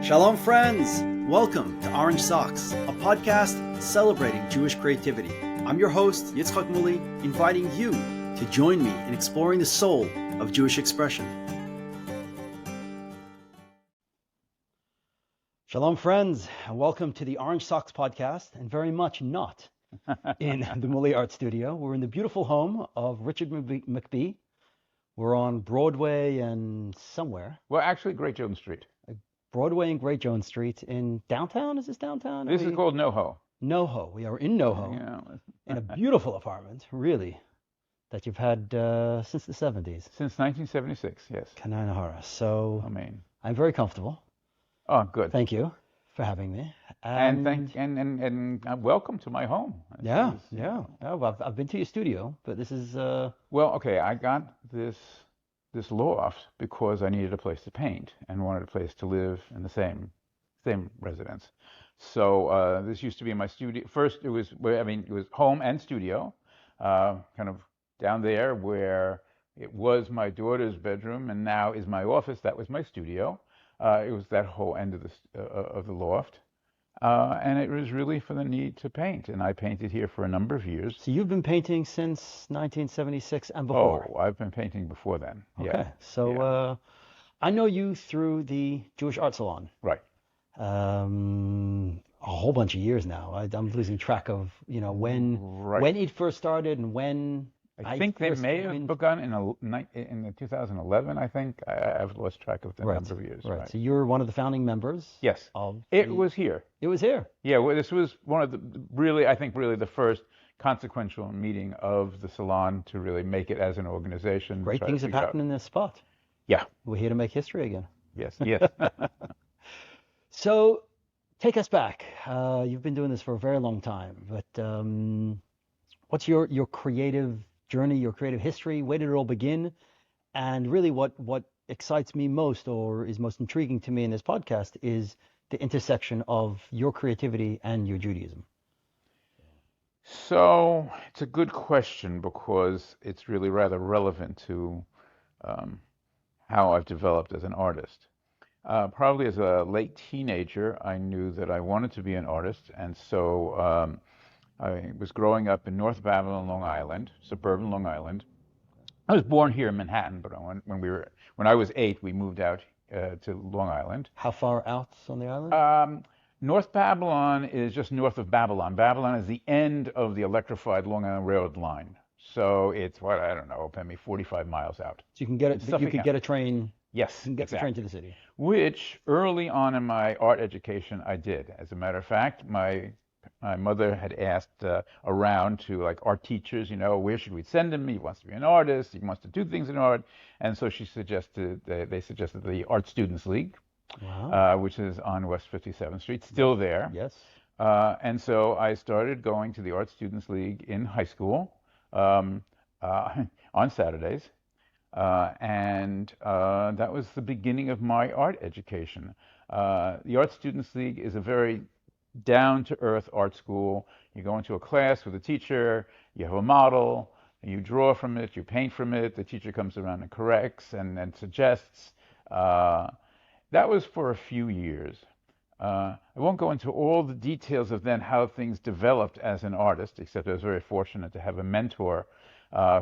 Shalom, friends! Welcome to Orange Socks, a podcast celebrating Jewish creativity. I'm your host, Yitzchak Muli, inviting you to join me in exploring the soul of Jewish expression. Shalom, friends, and welcome to the Orange Socks podcast, and very much not in the Muli Art Studio. We're in the beautiful home of Richard McBee. We're on Broadway and somewhere. Well, actually, Great Jones Street. Broadway and Great Jones Street in downtown. Is this downtown? This is called NoHo. NoHo. We are in NoHo, in a beautiful apartment, really, that you've had since the 70s. Since 1976, yes. Kanai Nahara. So Amen. I'm very comfortable. Oh, good. Thank you for having me. And welcome to my home. I've been to your studio, but this is Well, okay, I got this loft because I needed a place to paint and wanted a place to live in the same residence. So this used to be my studio. First, it was home and studio, kind of down there where it was my daughter's bedroom, and now is my office. That was my studio. It was that whole end of the loft. And it was really for the need to paint, and I painted here for a number of years. So you've been painting since 1976 and before? Oh, I've been painting before then. Okay, yeah. So I know you through the Jewish Art Salon. Right. A whole bunch of years now. I'm losing track of when it first started and when. I think they may have begun in 2011. I think I've lost track of the number of years. Right. So you're one of the founding members. Yes. It was here. It was here. Yeah. Well, this was one of the really the first consequential meeting of the salon to really make it as an organization. Great things have happened in this spot. Yeah. We're here to make history again. Yes. Yes. So take us back. You've been doing this for a very long time, but what's your creative journey, your creative history? Where did it all begin? And really what excites me most, or is most intriguing to me in this podcast, is the intersection of your creativity and your Judaism. So it's a good question because it's really rather relevant to how I've developed as an artist. Probably as a late teenager, I knew that I wanted to be an artist, and so I was growing up in North Babylon, Long Island, suburban Long Island. I was born here in Manhattan, but when I was 8, we moved out to Long Island. How far out on the island? North Babylon is just north of Babylon. Babylon is the end of the electrified Long Island Railroad line, so it's maybe 45 miles out. So you can get it. You could get a train. Yes, you can get the train to the city. Which early on in my art education I did. As a matter of fact, my mother had asked around to art teachers, where should we send him? He wants to be an artist. He wants to do things in art. And so they suggested the Art Students League, wow. Which is on West 57th Street, still there. Yes. And so I started going to the Art Students League in high school on Saturdays. And that was the beginning of my art education. The Art Students League is a very down-to-earth art school. You go into a class with a teacher, you have a model, and you draw from it, you paint from it, the teacher comes around and corrects and suggests. That was for a few years. I won't go into all the details of then how things developed as an artist, except I was very fortunate to have a mentor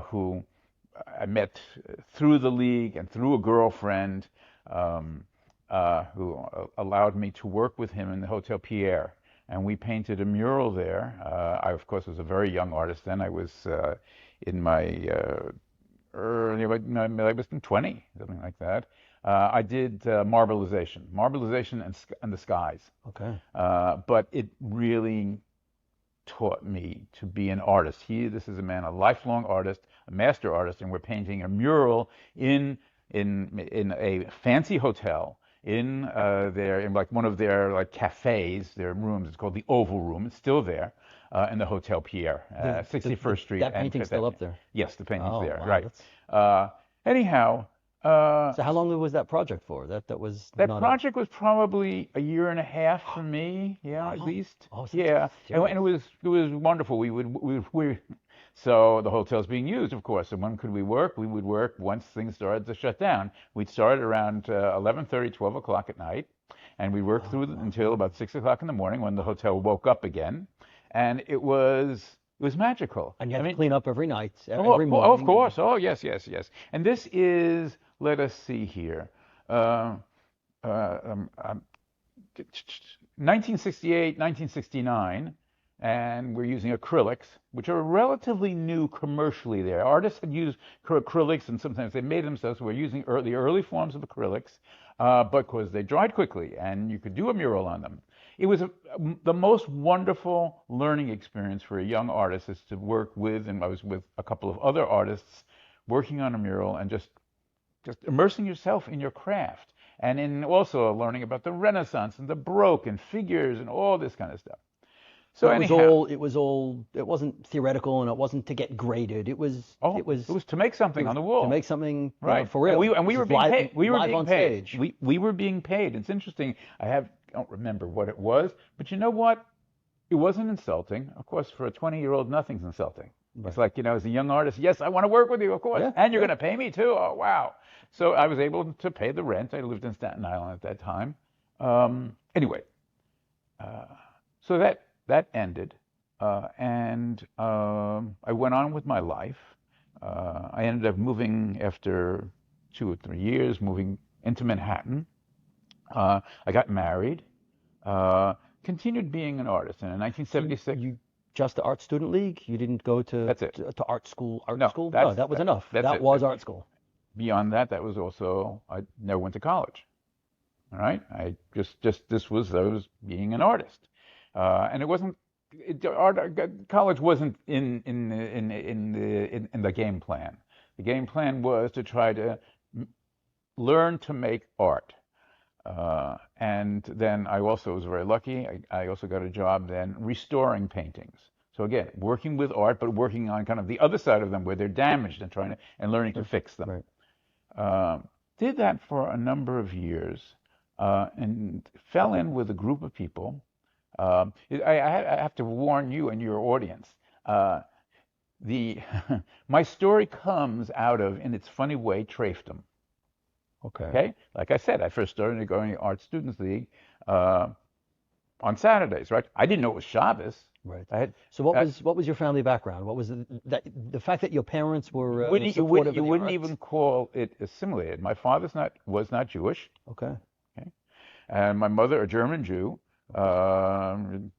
who I met through the league and through a girlfriend who allowed me to work with him in the Hotel Pierre. And we painted a mural there. I, of course, was a very young artist then. I was in my early, I was in 20, something like that. I did marbleization and the skies. Okay. But it really taught me to be an artist. This is a man, a lifelong artist, a master artist, and we're painting a mural in a fancy hotel in one of their cafes, their rooms. It's called the Oval Room. It's still there in the Hotel Pierre, 61st Street. That painting's still up there? Yes, the painting's there. Wow, right. Anyhow. So how long was that project for? That project was probably a year and a half for me. Yeah, at least. Oh, yeah, and it was wonderful. So the hotel's being used, of course. And when could we work? We would work once things started to shut down. We'd start around 11:30, 12 o'clock at night, and we worked through until about 6 o'clock in the morning when the hotel woke up again, and it was magical. And you I had to mean, clean up every night, oh, every of morning. course. Oh, yes, yes, yes. And this is, let us see here, uh, uh, um, um, 1968, 1969, and we're using acrylics, which are relatively new commercially there. Artists had used acrylics, and sometimes they made themselves. So we're using the early forms of acrylics, because they dried quickly, and you could do a mural on them. It was the most wonderful learning experience for a young artist is to work with, and I was with a couple of other artists working on a mural and just immersing yourself in your craft and in also learning about the Renaissance and the Baroque and figures and all this kind of stuff. So But anyhow, it wasn't theoretical and it wasn't to get graded. oh, It was, it was to make it something was on the to wall. make something, Right. for And real. we This were is being live, paid. We were live being on paid. stage. We were being paid. It's interesting. I don't remember what it was, but you know what? It wasn't insulting. Of course, for a 20-year-old, nothing's insulting. It's Right. like, as a young artist, yes, I want to work with you, of course. Yeah, And you're yeah. going to pay me too. Oh, wow. So I was able to pay the rent. I lived in Staten Island at that time. Anyway, uh, so that ended, and I went on with my life. I ended up moving after 2 or 3 years, moving into Manhattan. I got married, uh, continued being an artist, and in So 1976, you just the art student league? You didn't go that's it. to art school, art No, school? No, that was enough. that's That it. was art school. Beyond that, that was also I never went to college. All right, I just I was being an artist, and it wasn't. College wasn't in the game plan. The game plan was to try to learn to make art. And then I also was very lucky. I also got a job then restoring paintings. So again, working with art, but working on kind of the other side of them where they're damaged and and learning to Sure. fix them. Right. Did that for a number of years, and fell in with a group of people. I have to warn you and your audience. The my story comes out of, in its funny way, Traifdom. Okay. Okay, like I said, I first started going to Art Students League uh, on Saturdays. Right, I didn't know it was Shabbos. Right. I had So uh, what was your family background? What was the fact that your parents were supportive you of the wouldn't arts? even call it assimilated. My father's not was not Jewish. Okay. Okay, and my mother, a German Jew, born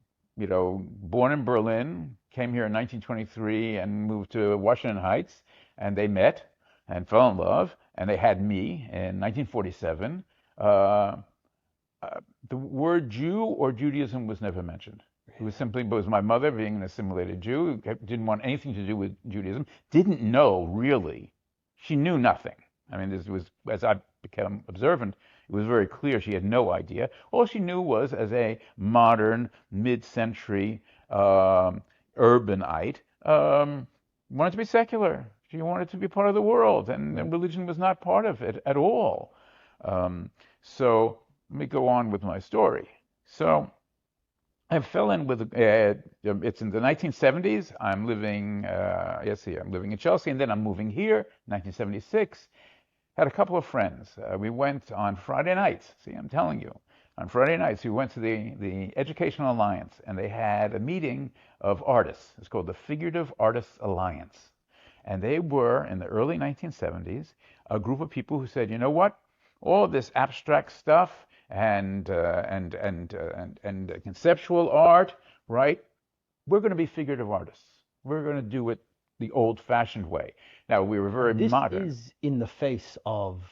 in Berlin, came here in 1923 and moved to Washington Heights, and they met and fell in love, and they had me in 1947. Uh, the word Jew or Judaism was never mentioned. It was simply because my mother, being an assimilated Jew, didn't want anything to do with Judaism, didn't know really. She knew nothing. I mean, this was, as I became observant, it was very clear she had no idea. All she knew was, as a modern, mid-century urbanite, wanted to be secular. She wanted to be part of the world, and Right. religion was not part of it at all. So let me go on with my story. So I fell in with, it's in the 1970s. I'm living, I'm living in Chelsea, and then I'm moving here, 1976. Had a couple of friends. We went on Friday nights. See, I'm telling you. On Friday nights, we went to the Educational Alliance, and they had a meeting of artists. It's called the Figurative Artists Alliance. And they were, in the early 1970s, a group of people who said, you know what? All this abstract stuff and conceptual art, right? We're going to be figurative artists. We're going to do it the old-fashioned way. Now, we were very And this modern. is in the face of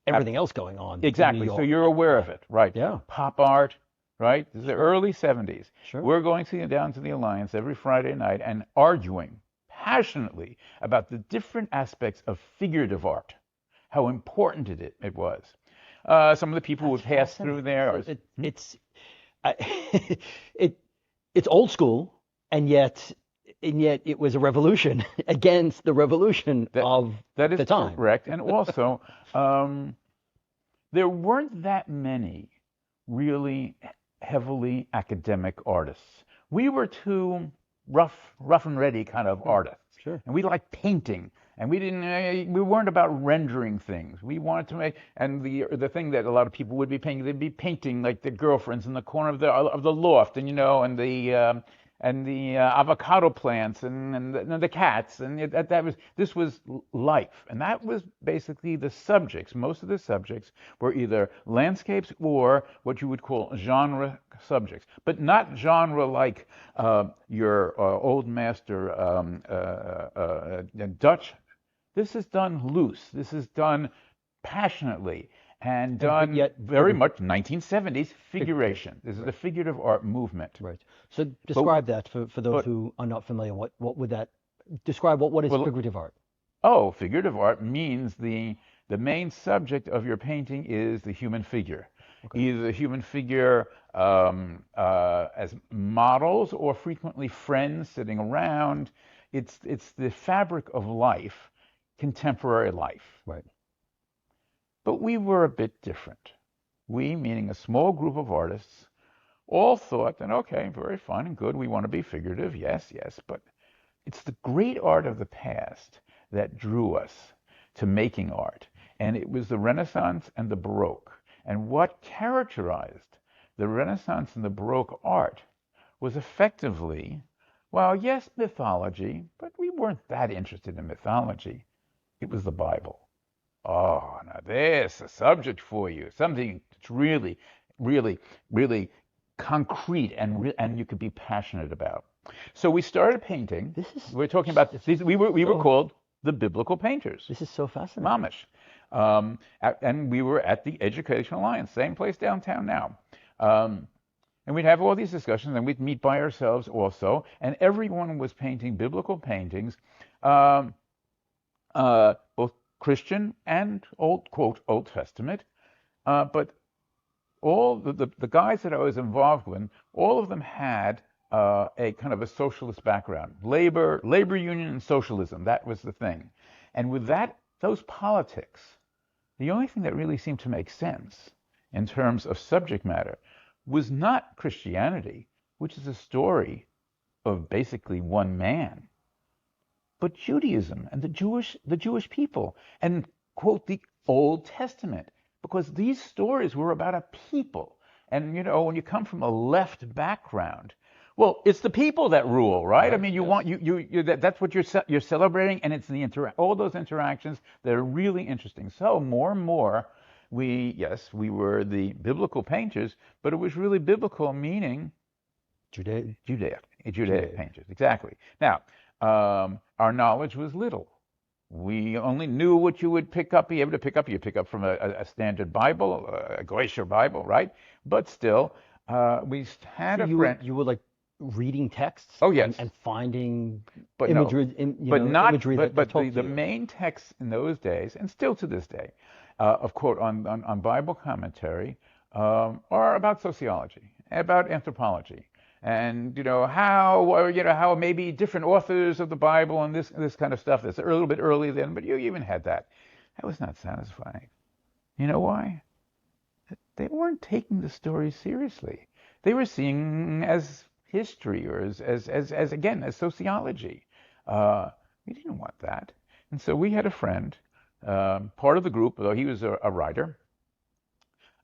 everything else going on in New Exactly. So York you're at the aware of time. it, right? Yeah, Pop art, right? This is the sure, early 70s. sure. We're going down to the Alliance every Friday night and arguing passionately about the different aspects of figurative art, how important it was. Some of the people who That's would pass through fascinating. there So are, I, it it's old school, and yet it was a revolution against the revolution that of that is the time. correct. And also, um, there weren't that many really heavily academic artists. We were too rough and ready kind of Sure, artists, sure. and we liked painting And we weren't about rendering things. We wanted to make, and the thing that a lot of people would be painting, they'd be painting like the girlfriends in the corner of the loft, and and the avocado plants and the cats, and this was life, and that was basically the subjects. Most of the subjects were either landscapes or what you would call genre subjects, but not genre like your old master Dutch. This is done loose. This is done passionately and But done yet very much 1970s figuration. This is the right, figurative art movement. right. So But describe that for those but who are not familiar. What would that describe? What is well, figurative art? oh, figurative art means the main subject of your painting is the human figure, Okay. either the human figure as models or frequently friends sitting around. It's the fabric of life, contemporary life. Right. But we were a bit different. We, meaning a small group of artists, all thought that, okay, very fine and good, we want to be figurative, yes, yes, but it's the great art of the past that drew us to making art. And it was the Renaissance and the Baroque. And what characterized the Renaissance and the Baroque art was effectively, well, yes, mythology, but we weren't that interested in mythology. It was the Bible. Oh, now there's a subject for you, something that's really, really, really concrete and you could be passionate about. So we started painting. This is We're talking about these. We were so called the biblical painters, this is so fascinating. mamish, and we were at the Educational Alliance, same place downtown now. And we'd have all these discussions, and we'd meet by ourselves also, and everyone was painting biblical paintings, um, both Christian and Old Testament. But all the guys that I was involved with, all of them had a kind of a socialist background, labor union and socialism. That was the thing. And with those politics, the only thing that really seemed to make sense in terms of subject matter was not Christianity, which is a story of basically one man, but Judaism and the Jewish people, and quote the Old Testament, because these stories were about a people. And when you come from a left background, well, it's the people that rule, right? I Right. mean, you Yes. want that's what you're celebrating, and it's all those interactions that are really interesting. So more and more, we were the biblical painters, but it was really biblical meaning Judea. Judaic Judea. painters, exactly. Now, our knowledge was little. We only knew what you would be able to pick up. You pick up from a standard Bible, a glacier Bible, right? But still, we had So a you were friend. you were like reading texts Oh and, yes, and finding but no, imagery, but not. imagery that But talked to the you. main texts in those days, and still to this day, of quote on Bible commentary, are about sociology, about anthropology, and how maybe different authors of the Bible and this kind of stuff. That's a little bit early then, but you even had that. That was not satisfying. You know why? They weren't taking the story seriously. They were seeing as history or as again as sociology. We didn't want that, and so we had a friend, part of the group, though he was a writer,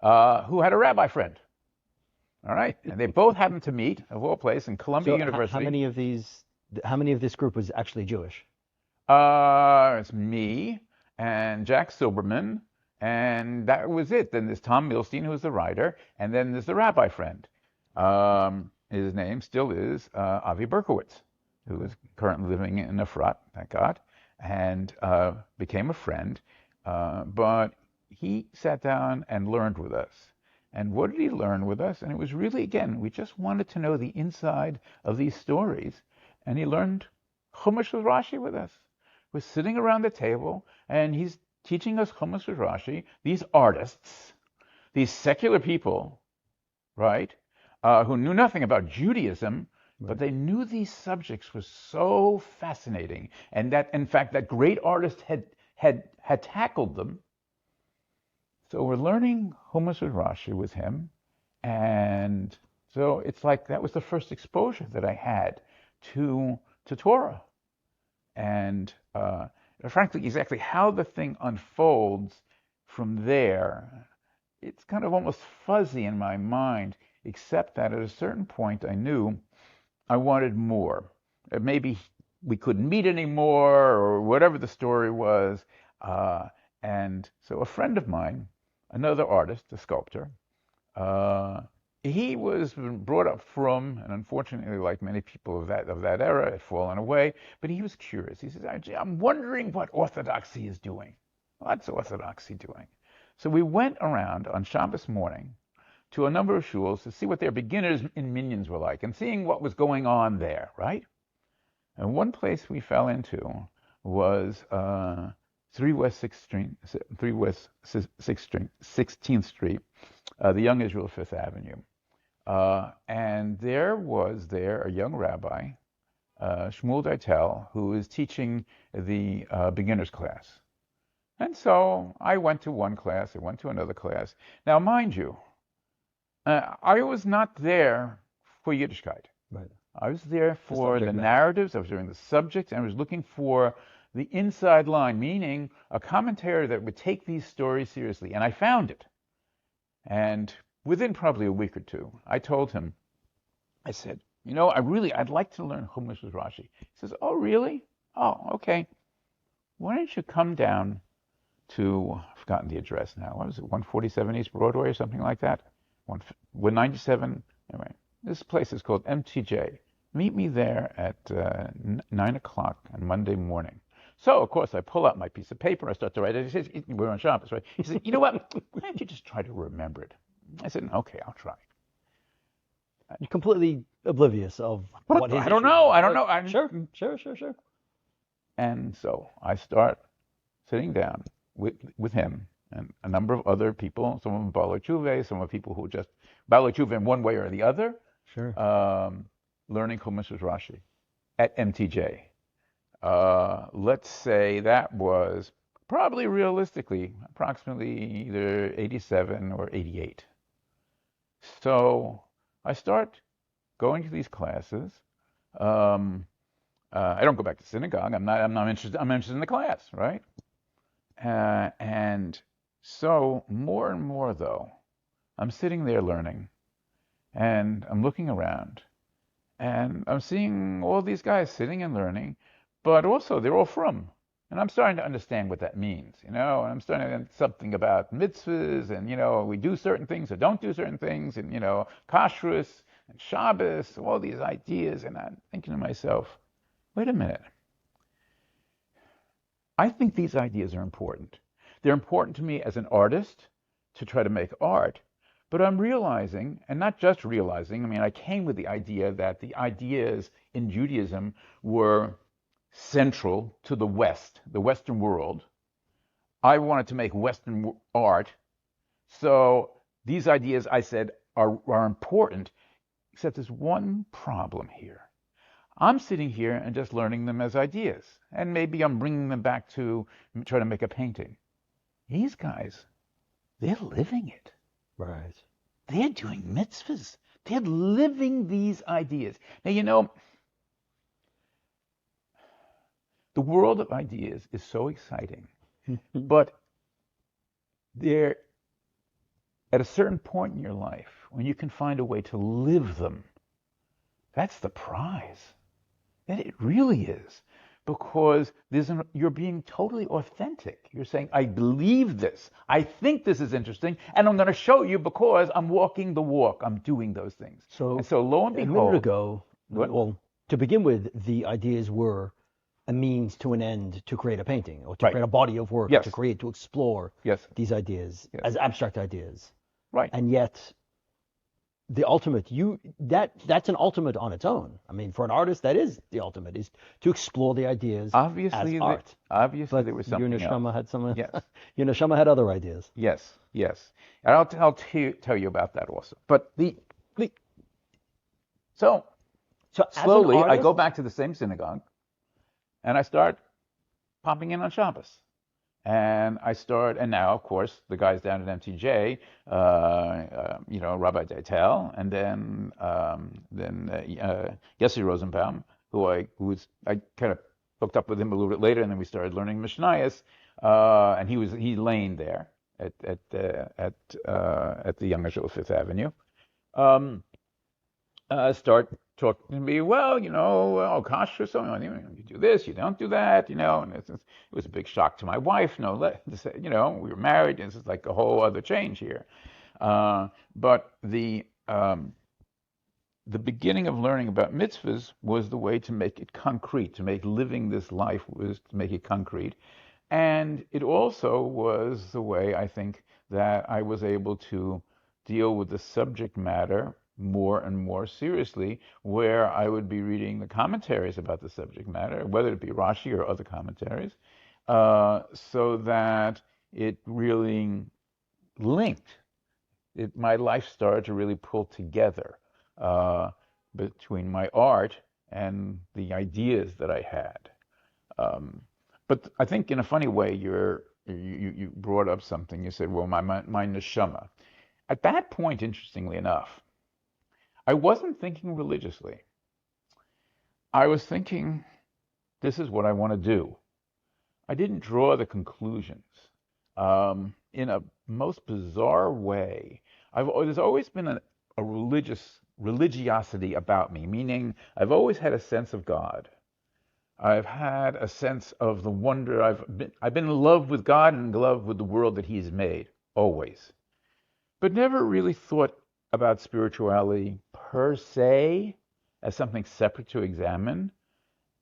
who had a rabbi friend. All right, and they both happened to meet, of all places, in Columbia So how University. many of these? How many of this group was actually Jewish? It's me and Jack Silberman, and that was it. Then there's Tom Milstein, who's the writer, and then there's the rabbi friend. His name still is Avi Berkowitz, who is currently living in Efrat, thank God, and became a friend. But he sat down and learned with us. And what did he learn with us? And it was really, again, we just wanted to know the inside of these stories. And he learned Chumash with Rashi with us. We're sitting around the table, and he's teaching us Chumash with Rashi. These artists, these secular people, right, who knew nothing about Judaism, but Right. they knew these subjects were so fascinating, and that, in fact, that great artist had tackled them. So we're learning Chumash with Rashi with him, and so it's like that was the first exposure that I had to Torah, and frankly, exactly how the thing unfolds from there, it's kind of almost fuzzy in my mind, except that at a certain point I knew I wanted more. Maybe we couldn't meet anymore, or whatever the story was. Uh, and so a friend of mine, another artist, a sculptor, uh, he was brought up from, and unfortunately, like many people of that era, had fallen away. But he was curious. He says, "I'm wondering what Orthodoxy is doing. What's Orthodoxy doing?" So we went around on Shabbos morning to a number of shuls to see what their beginners and minions were like, and seeing what was going on there, right? And one place we fell into was 3 West 6th Street, 3 West 6th Street, 16th Street, the Young Israel 5th Avenue. And there was a young rabbi, Shmuel Deitel, who was teaching the beginners class. And so I went to one class, I went to another class. Now, mind you, I was not there for Yiddishkeit. Right. I was there The for the subject matter. narratives, I was doing the subject, and I was looking for the inside line, meaning a commentator that would take these stories seriously. And I found it. And within probably a week or two, I told him, I said, I'd like to learn Chumash with Rashi. He says, "Oh, really? Oh, okay. Why don't you come down to, I've forgotten the address now. What is it, 147 East Broadway or something like that? 197, anyway. This place is called MTJ. Meet me there at 9 o'clock on Monday morning." So, of course, I pull out my piece of paper. I start to write it. He says, we're on Shabbos, right? He said, "You know what? Why don't you just try to remember it?" I said, "Okay, I'll try." You're completely oblivious of But what his I don't issue know. was. I don't know. Sure. And so I start sitting down with him and a number of other people, some of them Balo Tshuve, some of people who just Balo Tshuve in one way or the other, Sure. learning Chumash with Rashi at MTJ. Let's say that was probably realistically approximately either 87 or 88. So I start going to these classes. I don't go back to synagogue. I'm not interested. I'm interested in the class, right? And so more and more, though, I'm sitting there learning, and I'm looking around, and I'm seeing all these guys sitting and learning, but also they're all from. And I'm starting to understand what that means, and I'm starting to understand something about mitzvahs, and, we do certain things or don't do certain things, and, kashrus and Shabbos, all these ideas. And I'm thinking to myself, wait a minute. I think these ideas are important. They're important to me as an artist to try to make art, but I'm realizing, and not just realizing, I came with the idea that the ideas in Judaism were central to the West, the Western world. I wanted to make Western art, so these ideas, I said, are important, except there's one problem here. I'm sitting here and just learning them as ideas, and maybe I'm bringing them back to try to make a painting. These guys, they're living it. Right. They're doing mitzvahs. They're living these ideas. Now, the world of ideas is so exciting, but there, at a certain point in your life, when you can find a way to live them, that's the prize. And it really is, because you're being totally authentic. You're saying, I believe this. I think this is interesting, and I'm going to show you because I'm walking the walk. I'm doing those things. So, And so lo and a minute behold, ago, what? well, to begin with, the ideas were a means to an end to create a painting or to Right. create a body of work, Yes. to explore Yes. these ideas Yes. as abstract ideas. Right. And yet, the ultimate, that's an ultimate on its own. For an artist, that is the ultimate, is to explore the ideas Obviously, as art. obviously But there was your something neshama else. had some. Yes. Your neshama had other ideas. Yes. And I'll tell you about that also. But so So as an slowly, I artist, go back to the same synagogue, and I start popping in on Shabbos. And now, of course, the guys down at MTJ, Rabbi Deitel, and then Yossi Rosenbaum, who I kind of hooked up with him a little bit later, and then we started learning Mishnayos. And he lane there at the Young Shul, Fifth Avenue. Um, Start talking to me. Well, oh, kashrus, so you do this, you don't do that, and it was a big shock to my wife. No, we were married, and this is like a whole other change here. But the beginning of learning about mitzvahs was the way to make it concrete, to make living this life was to make it concrete. And it also was the way I think that I was able to deal with the subject matter more and more seriously, where I would be reading the commentaries about the subject matter, whether it be Rashi or other commentaries, so that it really linked. My life started to really pull together between my art and the ideas that I had. But I think in a funny way, you brought up something. You said, well, my neshama. At that point, interestingly enough, I wasn't thinking religiously. I was thinking, this is what I want to do. I didn't draw the conclusions. In a most bizarre way, there's always been a religiosity about me, meaning I've always had a sense of God. I've had a sense of the wonder. I've been in love with God and in love with the world that He's made, always. But never really thought about spirituality per se as something separate to examine.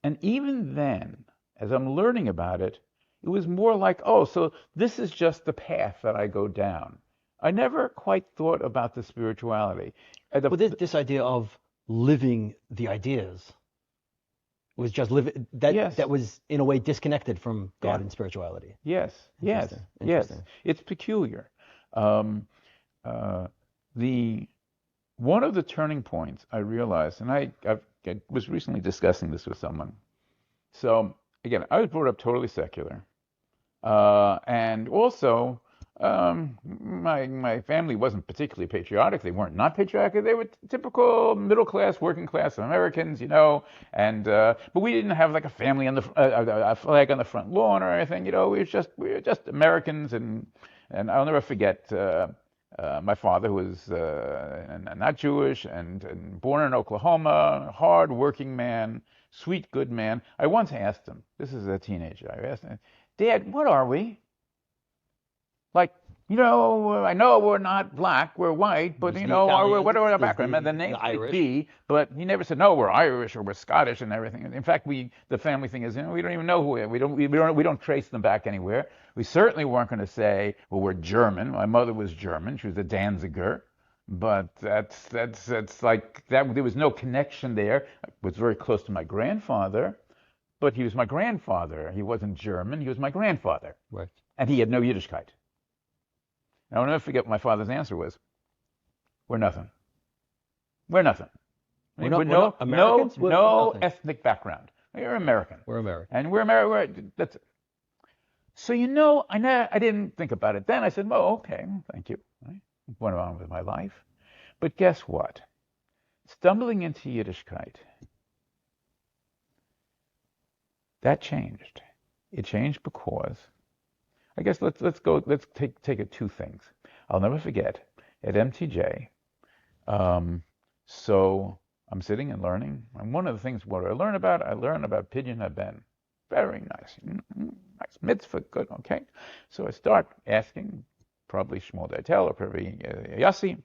And even then, as I'm learning about it, it was more like, oh, so this is just the path that I go down. I never quite thought about the spirituality. Well, this idea of living the ideas was just living Yes. that was in a way disconnected from God Yeah. and spirituality. Yes, yes, Interesting. yes. Interesting. It's peculiar. The One of the turning points I realized, and I was recently discussing this with someone. So again, I was brought up totally secular, and also my family wasn't particularly patriotic. They weren't not patriotic. They were typical middle class, working class Americans, And but we didn't have like a family on a flag on the front lawn or anything. We were just Americans, and I'll never forget. My father was not Jewish and born in Oklahoma, hard working man, sweet, good man. I once asked him, this is a teenager, I asked him, Dad, what are we? Like, I know we're not black, we're white, but, what are our background? And the name's McBee, but he never said, no, we're Irish or we're Scottish and everything. In fact, the family thing is, we don't even know who we are. We don't trace them back anywhere. We certainly weren't going to say, well, we're German. My mother was German. She was a Danziger. But that's like that. There was no connection there. I was very close to my grandfather, but he was my grandfather. He wasn't German. He was my grandfather. Right. And he had no Yiddishkeit. And I'll never forget what my father's answer was. We're nothing. We're nothing. We're not Americans? No nothing. ethnic background. We're American. We're American. And we're American. That's it. So, I didn't think about it then. I said, well, okay, thank you. Right? Went on with my life. But guess what? Stumbling into Yiddishkeit, that changed. It changed because, I guess let's take it two things. I'll never forget at MTJ. So I'm sitting and learning, and one of the things what I learn about Pidyon Haben. Very nice, nice mitzvah, good, okay. So I start asking, probably Shmuel Deitel or probably Yossi,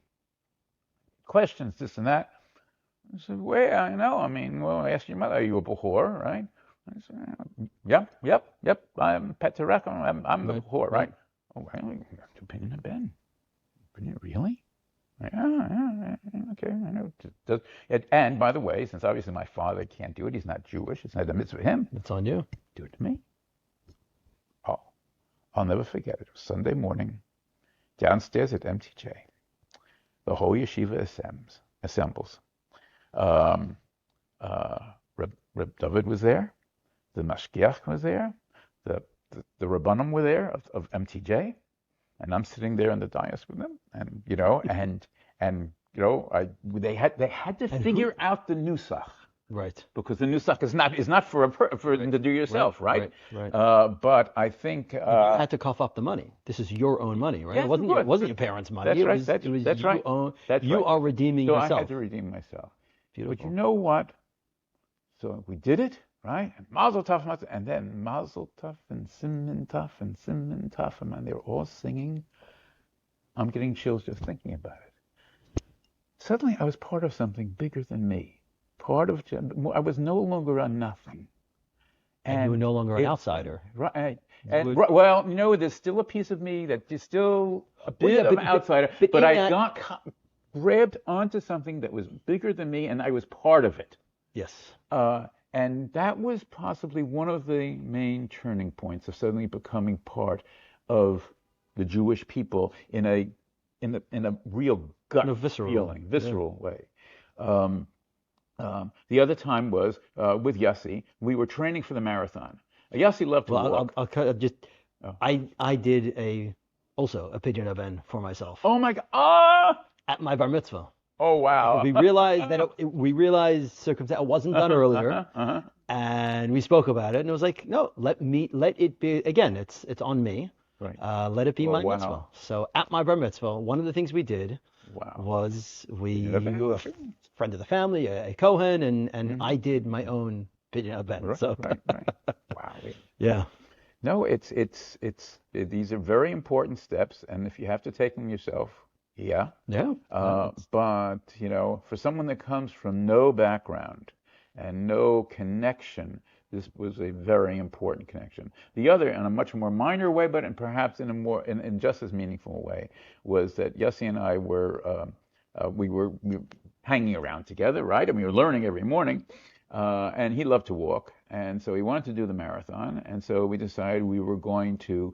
questions, this and that. I said, well, I asked your mother, are you a Behor, right? I said, yep, I'm Peterek, I'm the Behor, right? Oh, well, you have to Pidyon Haben. Really? Yeah, okay, I know. And by the way, since obviously my father can't do it, he's not Jewish, it's not a mitzvah for him. It's on you. Do it to me. Oh, I'll never forget it. It was Sunday morning, downstairs at MTJ. The whole yeshiva assembles. Reb David was there. The Mashgiach was there. The Rabbanim were there of MTJ. And I'm sitting there in the dais with them, and they had to figure out the nusach. Right. because the new stuff is not for Right. to do Right. yourself, right? Right. Right. But I think And you had to cough up the money. This is your own money, right? It yes, of wasn't your, it course. wasn't your parents' money. That's It right. was it was That's you right. own. That's You right. are redeeming So I had yourself. to redeem myself. But you Beautiful. know what? So we did it, right? And Mazel Tov, and then Mazel Tov and Simon Tov and Simon Tov, and man, they were all singing. I'm getting chills just thinking about it. Suddenly, I was part of something bigger than me. I was no longer a nothing, And you were and no longer an it outsider. right. You And were, well, there's still a piece of me that is still a well, yeah, bit of an outsider, but but in I that, got grabbed onto something that was bigger than me, and I was part of it. yes. Uh, and that was possibly one of the main turning points of suddenly becoming part of the Jewish people in a real In a gut visceral, feeling, yeah. visceral way. Um, the other time was with Yossi. We were training for the marathon. Yossi loved to Well, walk. I'll cut just. Oh, I did also a pigeon event for myself oh my God! Ah! at my bar mitzvah Oh because wow! we realized that we realized circumstance it wasn't done earlier, Uh-huh, uh-huh. and we spoke about it, and it was like, no, let it be again. It's on me. Right. Let it be Oh my mitzvah. wow! So at my bar mitzvah, one of the things we did Wow! was Pigeon event. a friend of the family, a Kohen, and I Hmm. did my own pigeon event. Right, So right, right. Wow. yeah, No, these are very important steps, and if you have to take them yourself, yeah. yeah, But for someone that comes from no background and no connection, this was a very important connection. The other, in a much more minor way, but perhaps in just as meaningful way, was that Yossi and I we were hanging around together, right? And we were learning every morning. And he loved to walk, and so he wanted to do the marathon. And so we decided we were going to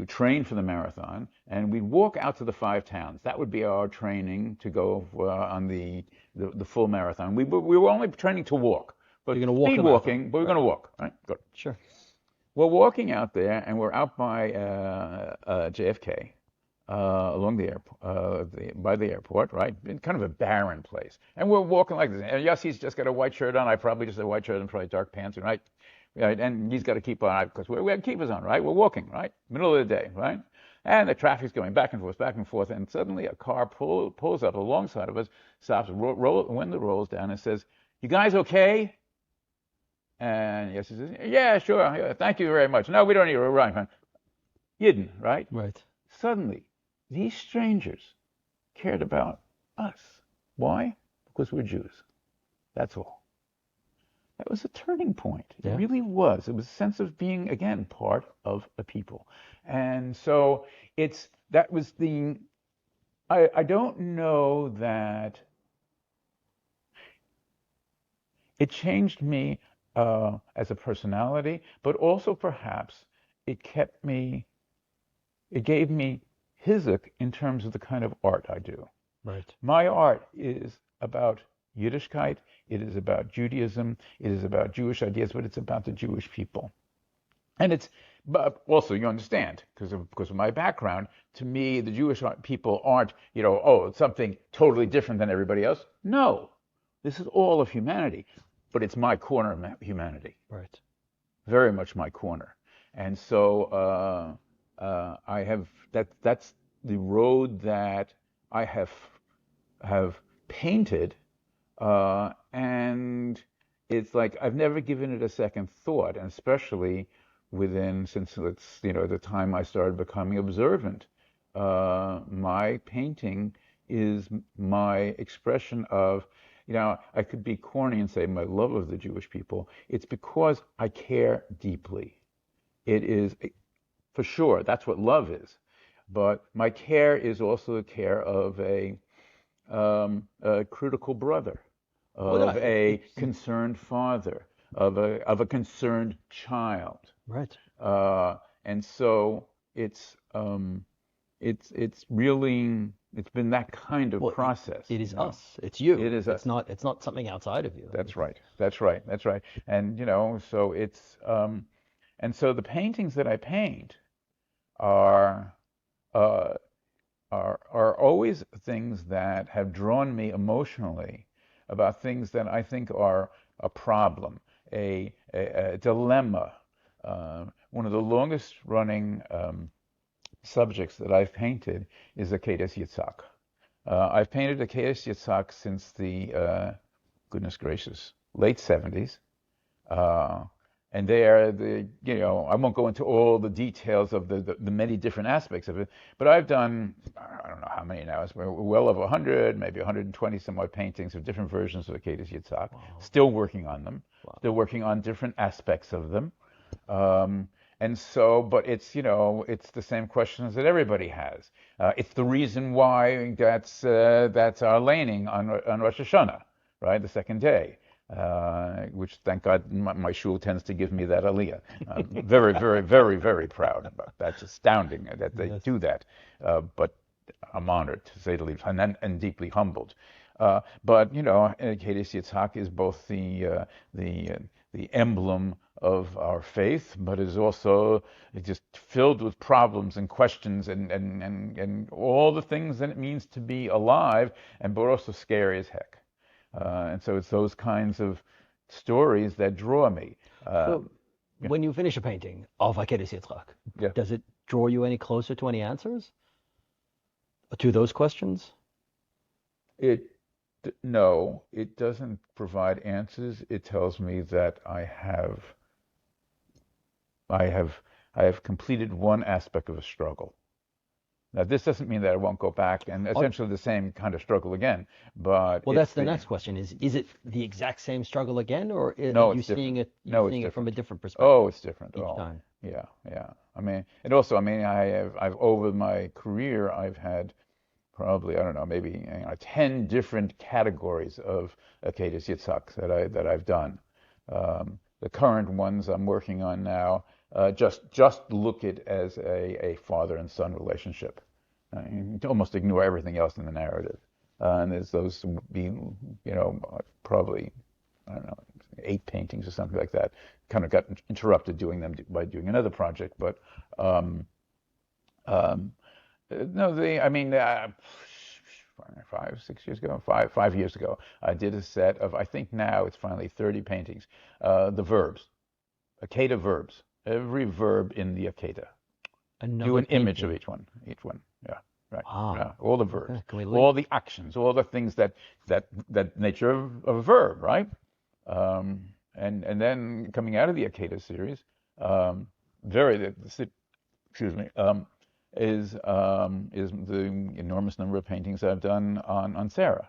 train for the marathon, and we'd walk out to the 5 towns. That would be our training to go on the full marathon. We were only training to walk, you're but gonna walk speed the marathon, walking, but we're right? going to walk, right? Good. Sure. We're walking out there, and we're out by JFK, along the airport, by the airport, right? In kind of a barren place. And we're walking like this. And Yossi's just got a white shirt on. I probably just have a white shirt and probably dark pants, right? Right. And he's got to keep on, because we have keepers on, right? We're walking, right? Middle of the day, right? And the traffic's going back and forth. And suddenly a car pulls up alongside of us, stops, window rolls down, and says, "You guys okay?" And Yossi says, "Yeah, sure. Yeah, thank you very much. No, we don't need a ride, man." Yidden, right? Right. Suddenly, these strangers cared about us. Why? Because we're Jews. That's all. That was a turning point. It Yeah. really was. It was a sense of being, again, part of a people. And so that was I don't know that it changed me as a personality, but also perhaps it gave me hizuk in terms of the kind of art I do. Right. My art is about Yiddishkeit, it is about Judaism, it is about Jewish ideas, but it's about the Jewish people. But also you understand, because of my background, to me, the Jewish people aren't, it's something totally different than everybody else. No, this is all of humanity, but it's my corner of humanity, Right. very much my corner. And so I have that's the road that I have painted, and it's like I've never given it a second thought, and especially since it's the time I started becoming observant. My painting is my expression of, I could be corny and say my love of the Jewish people. It's because I care deeply. It is, for sure, that's what love is. But my care is also the care of a critical brother, Well, yeah, of a concerned father, of a concerned child. right. And so it's really it's been that kind of Well, process. it is us. It's you. It is us. It's not something outside of you. That's right. That's right. That's right. And so and so the paintings that I paint are are always things that have drawn me emotionally about things that I think are a problem, a dilemma. One of the longest running subjects that I've painted is Akedah Yitzhak. I've painted Akedah Yitzhak since the, goodness gracious, late 70s. Uh, and there, I won't go into all the details of the many different aspects of it, but I've done, I don't know how many now, it's well over 100, maybe 120 some odd paintings of different versions of Akedah Yitzhak. Wow. Still working on them, Wow. still working on different aspects of them. And so, but it's the same questions that everybody has. It's the reason why that's our laning on Rosh Hashanah, right? The second day, which thank God my shul tends to give me that aliyah. I'm very, very, very, very proud about that. That's astounding that they Yes. do that. But I'm honored to say the least, and deeply humbled. But Akedah Yitzhak is both the emblem of our faith, but is also just filled with problems and questions and all the things that it means to be alive, but also scary as heck. And so it's those kinds of stories that draw me. So Yeah, when you finish a painting of Akedah Yitzhak, yeah. does it draw you any closer to any answers to those questions? It no, it doesn't provide answers. It tells me that I have I have completed one aspect of a struggle. Now, this doesn't mean that I won't go back and Oh, essentially the same kind of struggle again, but well, that's the next question. Is it the exact same struggle again, or are no, you it's seeing different. it No, it's seeing it from a different. different Oh, perspective it's different. each Oh, time? yeah, yeah. I mean, and also, I mean, I've over my career, I've had probably, I don't know, maybe 10 different categories of Akedah Yitzhak that I've done. The current ones I'm working on now just look at as a father and son relationship. You almost ignore everything else in the narrative. And there's those be, probably, I don't know, 8 paintings or something like that. Kind of got interrupted doing them by doing another project, but um, um, no, I mean, 5, 6 years ago, 5 years ago, I did a set of, I think now it's finally 30 paintings. The verbs, Akedah verbs, every verb in the Akedah. Do Another an image of painting. each one. Yeah, right. Yeah, Wow. all the Okay. verbs, Can we look? all the actions, all the things that nature of a verb, right? And then coming out of the Akedah series, very excuse me, is the enormous number of paintings I've done on Sarah.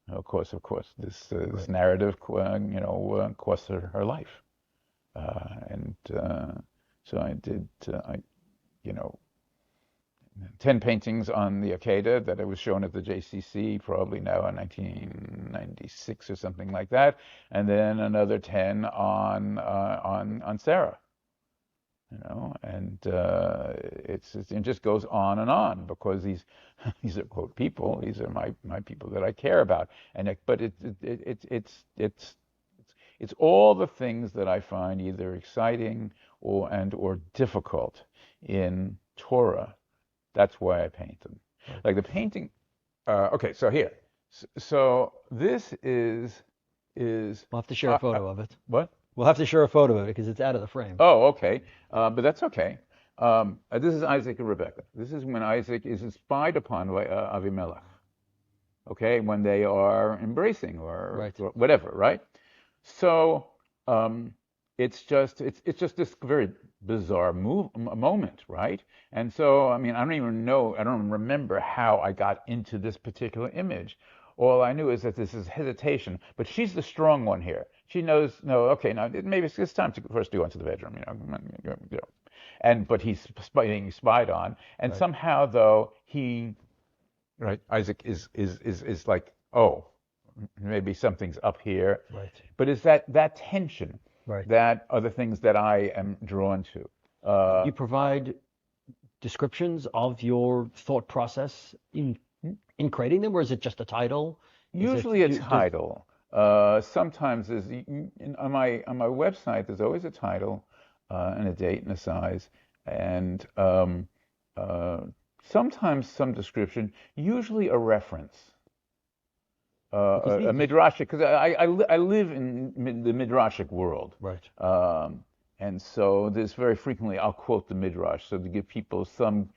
Of course, this Right. narrative, cost her life, and so I did, you know, 10 paintings on the Akedah that I was shown at the JCC, probably now in 1996 or something like that, and then another 10 on Sarah. And it just goes on because these are quote people. These are my people that I care about, but it's all the things that I find either exciting or difficult in Torah. That's why I paint them. Right. Like the painting. Okay, so here, so this is We'll have to share a photo of it. what? We'll have to share a photo of it because it's out of the frame. Oh, okay. But that's okay. This is Isaac and Rebecca. This is when Isaac is spied upon by Avimelech. Okay, when they are embracing Right. or whatever, right? So it's just this very bizarre moment, right? And so I mean, I don't even remember how I got into this particular image. All I knew is that this is hesitation, but she's the strong one here. She knows, no, okay, now maybe it's time for us to go into the bedroom, but he's being spied on, and Right. somehow though right, Isaac is like, oh, maybe something's up here, Right. but it's that tension Right. that are the things that I am drawn to. You provide descriptions of your thought process in creating them, or is it just a title? Is it Usually a does title. Sometimes on my website there's always a title and a date and a size, and uh, sometimes some description. Usually a reference. Because a these, midrashic, because I live in the midrashic world, right. and so there's very frequently I'll quote the midrash, so to give people some,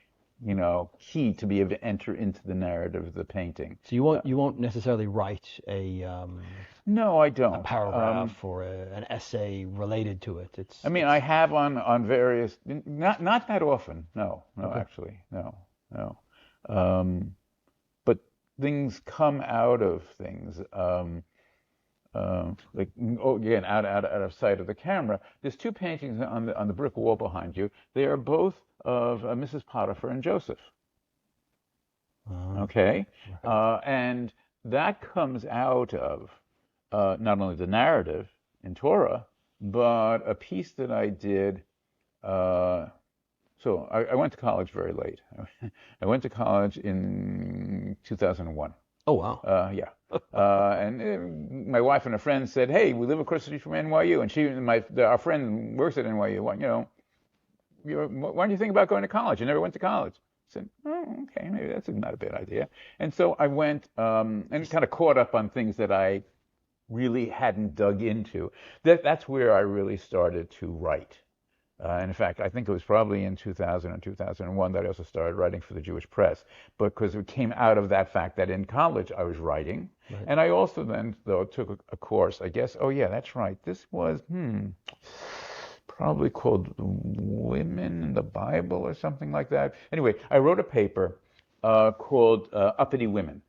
key to be able to enter into the narrative of the painting. So you won't necessarily write No, I a don't. paragraph or an essay related to it. I It's mean, I it's have on various, not that often. No, no, okay. actually, no, no. Um, but things come out of things. Like again, out of sight of the camera. There's two paintings on the brick wall behind you. They are both of Mrs. Potiphar and Joseph. Uh, Okay, right. and that comes out of not only the narrative in Torah, but a piece that I did. Uh, so I went to college very late. I went to college in 2001. Oh wow. Yeah. And my wife and a friend said, "Hey, we live across the street from NYU," and our friend works at NYU. Why don't you think about going to college? You never went to college. I said, "Oh, okay, maybe that's not a bad idea." And so I went and kind of caught up on things that I really hadn't dug into. That's where I really started to write. And in fact, I think it was probably in 2000 or 2001 that I also started writing for the Jewish press, because it came out of that fact that in college I was writing. Right. And I also then, though, took a course, I guess. Oh, yeah, that's right. This was, probably called Women in the Bible or something like that. Anyway, I wrote a paper called Uppity Women.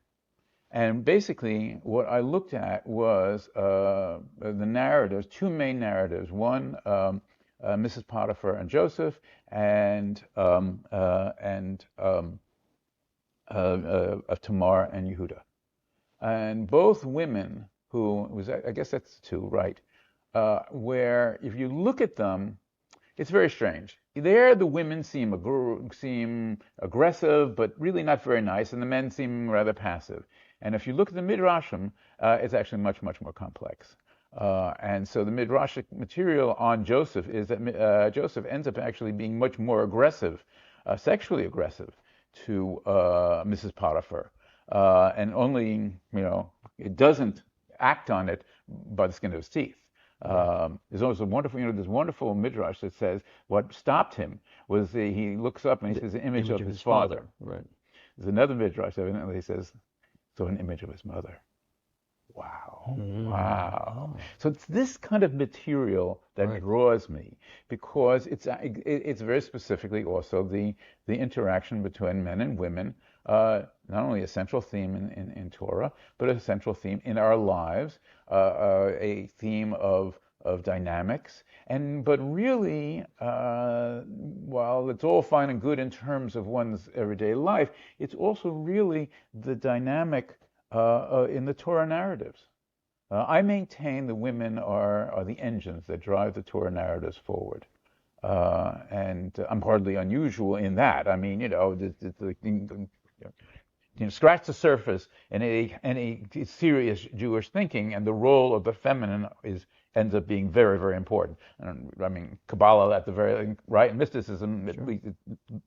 And basically, what I looked at was the narratives, two main narratives. One, Mrs. Potiphar and Joseph, and of Tamar and Yehuda. And both women who was, I guess that's two, right? Where if you look at them, it's very strange. There, the women seem aggressive, but really not very nice, and the men seem rather passive. And if you look at the midrashim, it's actually much, much more complex. And so the midrashic material on Joseph is that Joseph ends up actually being much more aggressive, sexually aggressive, to Mrs. Potiphar, and only, it doesn't act on it by the skin of his teeth. Right. There's also this wonderful midrash that says what stopped him was he looks up and he The says the image image of of his his father. father. Right. There's another midrash evidently says so an image of his mother. Wow, Mm. wow. Oh. So it's this kind of material that Right. draws me, because it's very specifically also the interaction between men and women, not only a central theme in Torah, but a central theme in our lives, a theme of dynamics, but really, while it's all fine and good in terms of one's everyday life, it's also really the dynamic in the Torah narratives. I maintain the women are the engines that drive the Torah narratives forward. And I'm hardly unusual in that. I mean, scratch the surface in any serious Jewish thinking, and the role of the feminine ends up being very, very important. And I mean, Kabbalah at the very right, mysticism, at Sure. least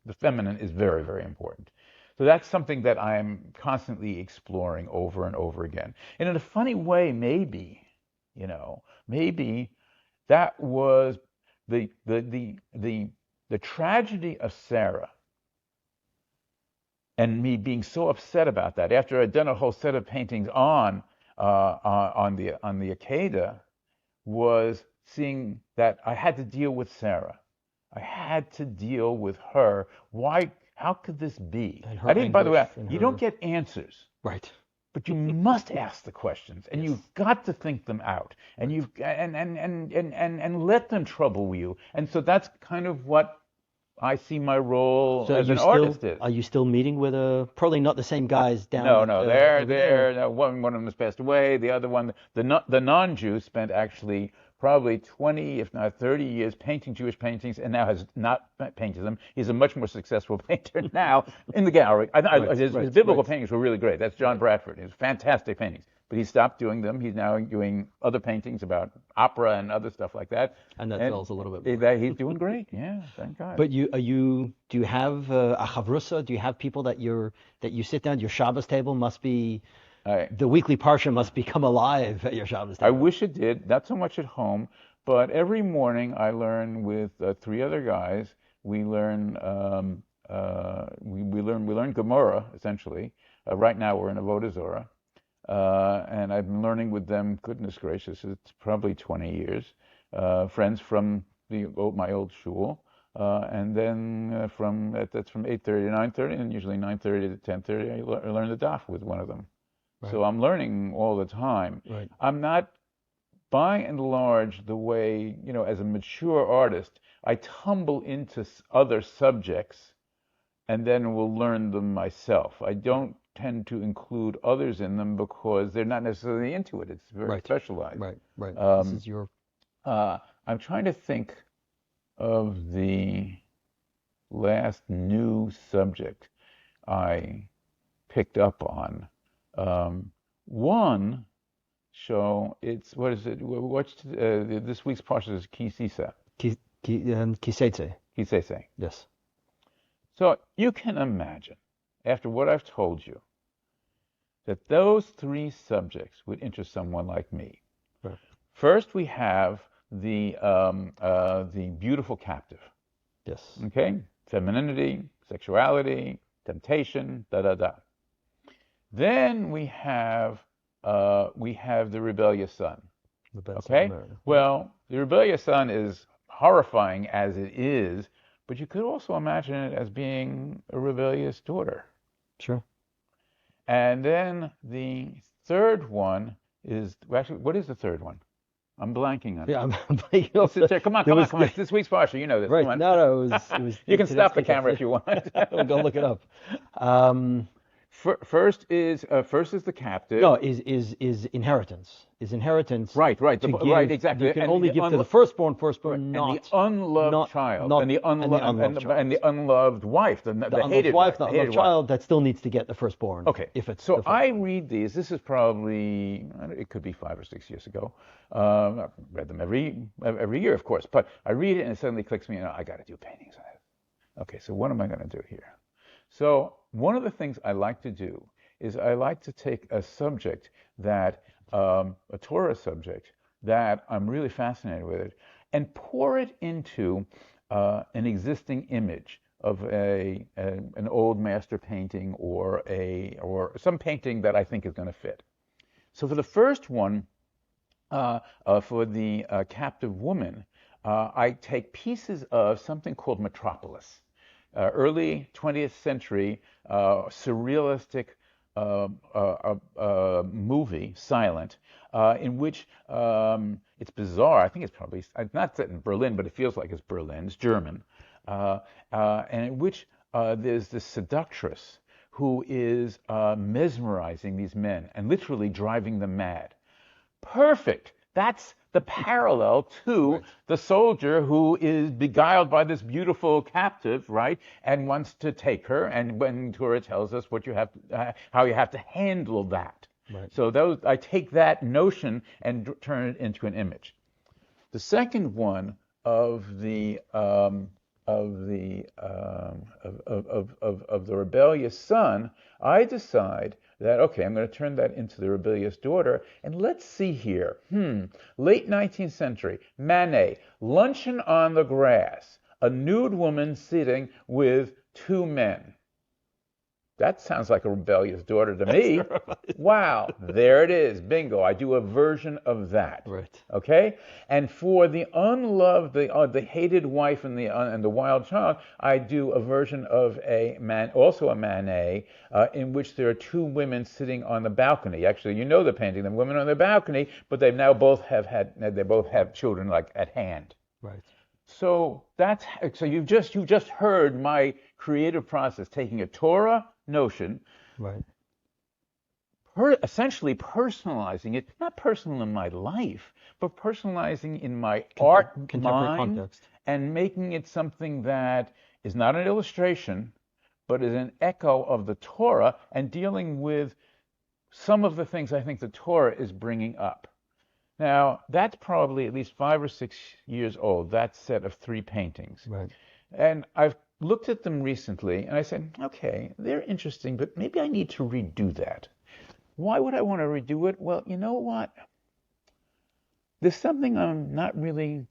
the feminine is very, very important. So that's something that I'm constantly exploring over and over again. And in a funny way, maybe that was the the the the the tragedy of Sarah, and me being so upset about that after I'd done a whole set of paintings on the Akedah, was seeing that I had to deal with Sarah. I had to deal with her. Why? How could this be? And I her didn't. By the way, anguish and you don't her get answers, right. but you must ask the questions, and Yes. you've got to think them out, and Right. you've and let them trouble you. And so that's kind of what I see my role So as an artist is. are you still meeting with probably not the same guys down No, at no, over there? no, one of them has passed away. The other one, the non-Jew, spent actually probably 20, if not 30 years painting Jewish paintings, and now has not painted them. He's a much more successful painter now in the gallery. Right. His Right. biblical Right. paintings were really great. That's John Right. Bradford. His fantastic paintings. But he stopped doing them. He's now doing other paintings about opera and other stuff like that. And that And sells a little bit more. he's doing great. Yeah, thank God. But do you have a chavrusa? Do you have people that you sit down? Your Shabbos table must be I The weekly parsha must become alive at your Shabbos I table. wish it did, not so much at home, but every morning I learn with three other guys. We learn we learn Gemara essentially. Right now we're in Avodah Zorah, and I've been learning with them. Goodness gracious, it's probably 20 years. Friends from my old shul, and then that's from 8:30 to 9:30, and usually 9:30 to 10:30 I learn the daf with one of them. Right. So I'm learning all the time. Right. I'm not, by and large, the way, as a mature artist, I tumble into other subjects and then will learn them myself. I don't tend to include others in them because they're not necessarily into it. It's very Right. specialized. Right. Right. This Um, is your. I'm trying to think of the last new subject I picked up on. One show, it's, what is it? What's this week's parsha is Kisisa, Kisetse. Kisese. Yes. So you can imagine, after what I've told you, that those three subjects would interest someone like me. Right. First, we have the beautiful captive. Yes. Okay, femininity, sexuality, temptation, da da da. Then we have the rebellious son. The best Okay, America. well, the rebellious son is horrifying as it is, but you could also imagine it as being a rebellious daughter. Sure. And then the third one is, well, actually, what is the third one? I'm blanking on it. Yeah. You know, Sit there. Come on, there come on, was come on. It's this week's parsha. You know this. right. Come on. No. It was. You can today's stop the kickoff. camera if you want. We'll go look it up. Um, First is the captive. no, is inheritance. Is inheritance Right, to give? right, exactly. You can And only the give to the right, firstborn, and not the unloved child, not and the unloved child. and the unloved wife, the unloved hated wife, wife, the the hated unloved wife. child that still needs to get the firstborn. Okay, If it's so the I firstborn. read these. This is probably, it could be 5 or 6 years ago. I read them every year, of course. But I read it and it suddenly clicks me, I got to do paintings on it. Okay, so what am I going to do here? So one of the things I like to do is I like to take a subject that, a Torah subject that I'm really fascinated with it, and pour it into an existing image of an old master painting or some painting that I think is going to fit. So for the first one, for the captive woman, I take pieces of something called Metropolis, early 20th century surrealistic movie, silent, in which it's bizarre. I think it's probably not set in Berlin, but it feels like it's Berlin. It's German, and in which there's this seductress who is mesmerizing these men and literally driving them mad. Perfect. That's the parallel to the soldier who is beguiled by this beautiful captive, right, and wants to take her. And when Torah tells us what you have, how you have to handle that. Right. So I take that notion and turn it into an image. The second one of the rebellious son, I decide that, okay, I'm going to turn that into the rebellious daughter. And let's see here. Late 19th century, Manet, luncheon on the grass, a nude woman sitting with two men. That sounds like a rebellious daughter to me. Wow, there it is. Bingo. I do a version of that. Right. Okay? And for the unloved, the hated wife and the wild child, I do a version of also a Manet, in which there are two women sitting on the balcony. Actually, you know the painting, the women on the balcony, but they both have children like at hand. Right. So you've just heard my creative process, taking a Torah notion, Right. essentially personalizing it, not personal in my life, but personalizing in my art Contemporary mind, context. and making it something that is not an illustration, but is an echo of the Torah, and dealing with some of the things I think the Torah is bringing up. Now, that's probably at least 5 or 6 years old, that set of 3 paintings. Right. And I've looked at them recently, and I said, okay, they're interesting, but maybe I need to redo that. Why would I want to redo it? Well, you know what? There's something I'm not really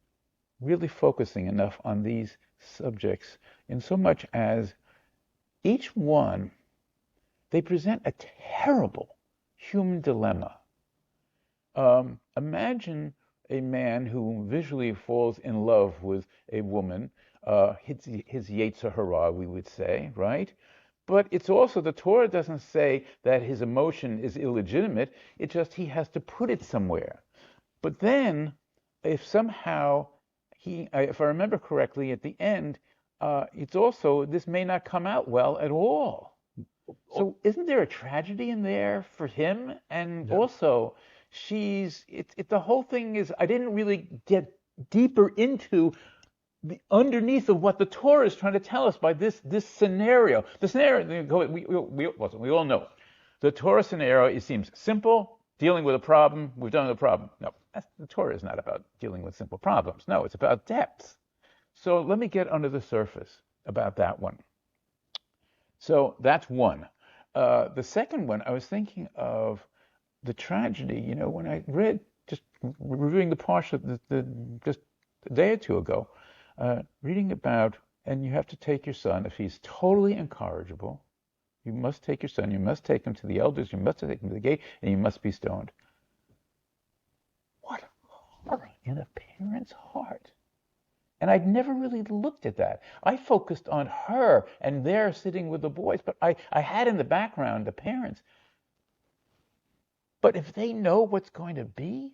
focusing enough on these subjects in so much as each one, they present a terrible human dilemma. Imagine a man who visually falls in love with a woman, his Yetzer Hara, we would say, right? But it's also, the Torah doesn't say that his emotion is illegitimate. It just, he has to put it somewhere. But then, if somehow if I remember correctly, at the end, it's also, this may not come out well at all. So isn't there a tragedy in there for him? And Yeah. also, the whole thing is, I didn't really get deeper into the underneath of what the Torah is trying to tell us by this scenario. The scenario, we all know. The Torah scenario, it seems simple, dealing with a problem, we've done the problem. No, the Torah is not about dealing with simple problems. No, it's about depth. So let me get under the surface about that one. So that's one. The second one, I was thinking of the tragedy, when I read, just reviewing the Parsha just a day or two ago, reading about, and you have to take your son, if he's totally incorrigible, you must take your son, you must take him to the elders, you must take him to the gate, and you must be stoned. What horror in a parent's heart. And I'd never really looked at that. I focused on her and there sitting with the boys, but I had in the background the parents. But if they know what's going to be,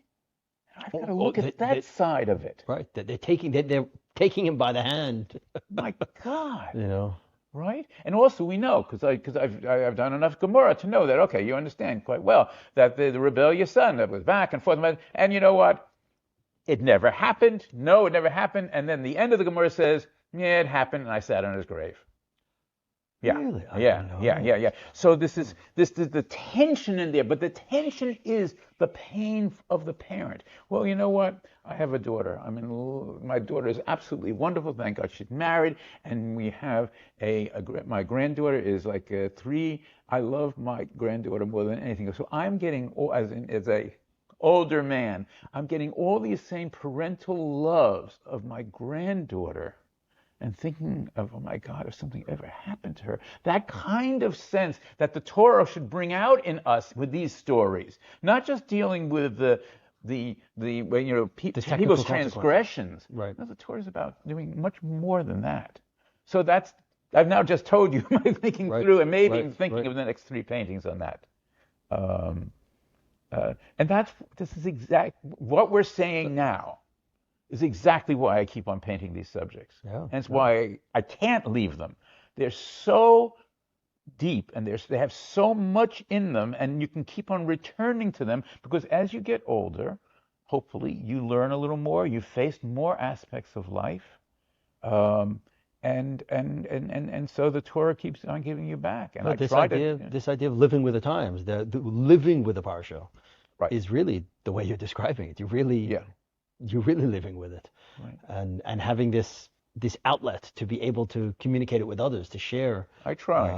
I've got to look at that side of it. Right. They're taking him by the hand. My God. You know. Right? And also we know, because I've done enough Gemara to know that, okay, you understand quite well that the rebellious son that was back and forth, and you know what? It never happened. No, it never happened. And then the end of the Gemara says, yeah, it happened, and I sat on his grave. Yeah. Really? Yeah. So this is the tension in there, but the tension is the pain of the parent. Well, you know what? I have a daughter. I mean, my daughter is absolutely wonderful. Thank God she's married, and we have my granddaughter is like 3. I love my granddaughter more than anything. So I'm getting, as a older man, I'm getting all these same parental loves of my granddaughter. And thinking of, oh my God, if something ever happened to her, that kind of sense that the Torah should bring out in us with these stories, not just dealing with people's transgressions. Right. No, the Torah is about doing much more than that. So I've now just told you my thinking through, and maybe thinking of the next 3 paintings on that. And this is what we're saying now. Is exactly why I keep on painting these subjects. Yeah, and it's why I can't leave them. They're so deep, and they have so much in them, and you can keep on returning to them, because as you get older, hopefully you learn a little more, you face more aspects of life, and so the Torah keeps on giving you back. And this idea of living with the times, the living with the Parsha, is really the way you're describing it. You're really living with it, and having this outlet to be able to communicate it with others, to share. I try.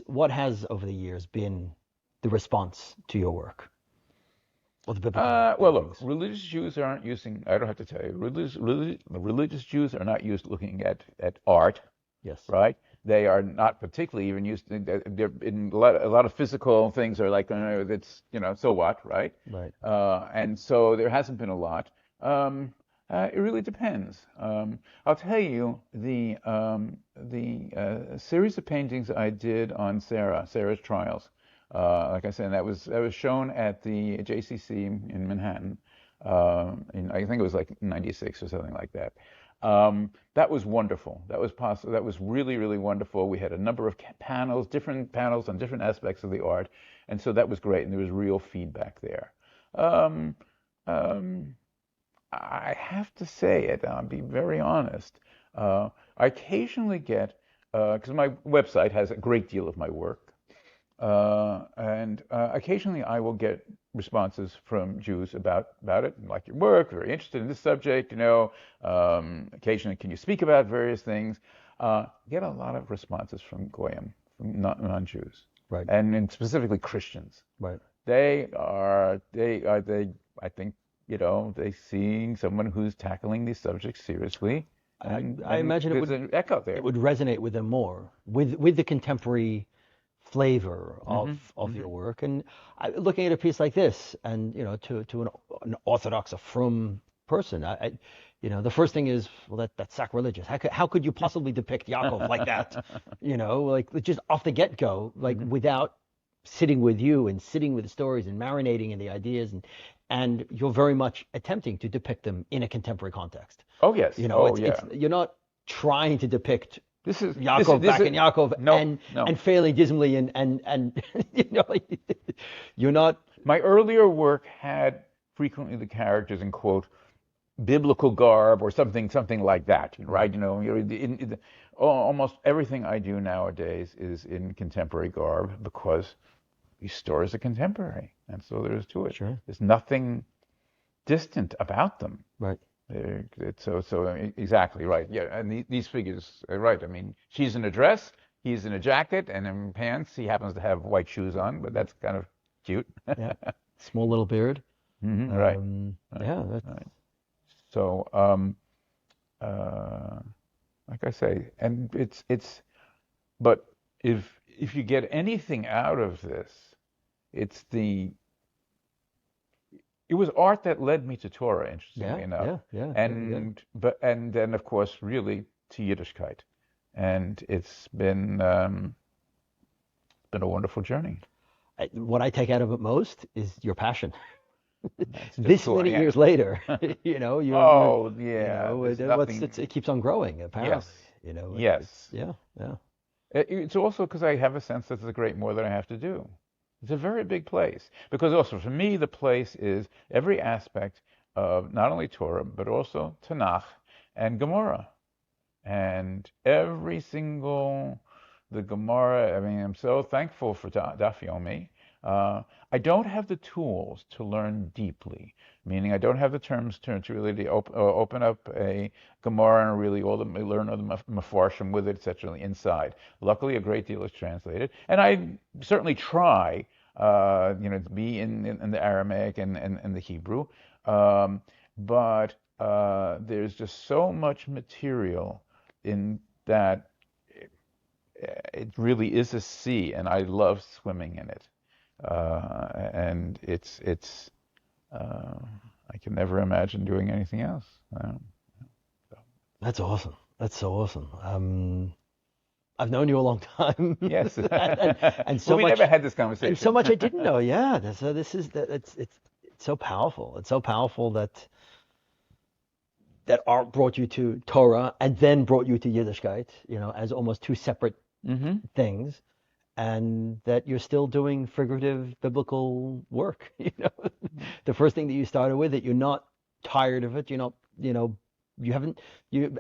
What has over the years been the response to your work? Or the biblical well, look, religious Jews aren't using. I don't have to tell you. Religious Jews are not used looking at art. Yes. Right. They are not particularly even used. They're in a lot of physical things are like, it's, so what, right? Right. And so there hasn't been a lot. It really depends. I'll tell you the series of paintings I did on Sarah's trials. Like I said, that was shown at the JCC in Manhattan. I think it was like '96 or something like that. That was wonderful. That was possible. That was really, really wonderful. We had a number of different panels on different aspects of the art, and so that was great. And there was real feedback there. I have to say it. I'll be very honest. I occasionally get, because my website has a great deal of my work, and occasionally I will get responses from Jews about it, like your work, very interested in this subject, occasionally can you speak about various things. Get a lot of responses from Goyim, from non-Jews. Right. and specifically Christians. Right. I think, they seeing someone who's tackling these subjects seriously, I and imagine there's an echo it there. would resonate with them more with the contemporary flavor Hmm. of Hmm. your work. And looking at a piece like this, and to an orthodox, a frum person, the first thing is, well, that's sacrilegious. How could you possibly depict Yaakov like that? Like just off the get go, like Hmm. without sitting with you and sitting with the stories and marinating in the ideas, and you're very much attempting to depict them in a contemporary context. Oh yes. Oh It's yeah. you're not trying to depict This is this is Yaakov this back is in Yaakov no, no. and failing dismally, and like, you're not. My earlier work had frequently the characters in quote biblical garb or something like that, Right. right? Almost everything I do nowadays is in contemporary garb because these stories are contemporary, and so there's to it. Sure. There's nothing distant about them. Right. Exactly right. Yeah, and these figures are right. I mean, she's in a dress, he's in a jacket, and in pants. He happens to have white shoes on, but that's kind of cute. Yeah. Small little beard. Right, right, Yeah. That's right. So, uh, like I say, and but if you get anything out of this, it's it was art that led me to Torah, interestingly yeah. enough, Yeah. Yeah. Yeah. Yeah. and then of course really to Yiddishkeit, and it's been a wonderful journey. What I take out of it most is your passion. That's just This cool. many Yeah. years later, Oh yeah, there's nothing. it keeps on growing, Yes, apparently. It's yes. yeah. Yeah. It's also because I have a sense that there's a great more that I have to do. It's a very big place. Because also for me, the place is every aspect of not only Torah, but also Tanakh and Gemara. And every single, the Gemara, I mean, I'm so thankful for Daf Yomi. I don't have the tools to learn deeply, meaning I don't have the terms to really open up a Gemara and really learn all the mafarshim with it, etc. inside. Luckily, a great deal is translated, and I certainly try, to be in the Aramaic and the Hebrew, but there's just so much material in that it really is a sea, and I love swimming in it. And I can never imagine doing anything else. So, That's awesome. That's so awesome. I've known you a long time, yes. and Well, so we never much, had this and so conversation. much I didn't know. Yeah, this is that. It's so powerful. It's so powerful that art brought you to Torah and then brought you to Yiddishkeit, as almost two separate Hmm. things, and that you're still doing figurative biblical work. The first thing that you started with, that you're not tired of it. You're not, you haven't,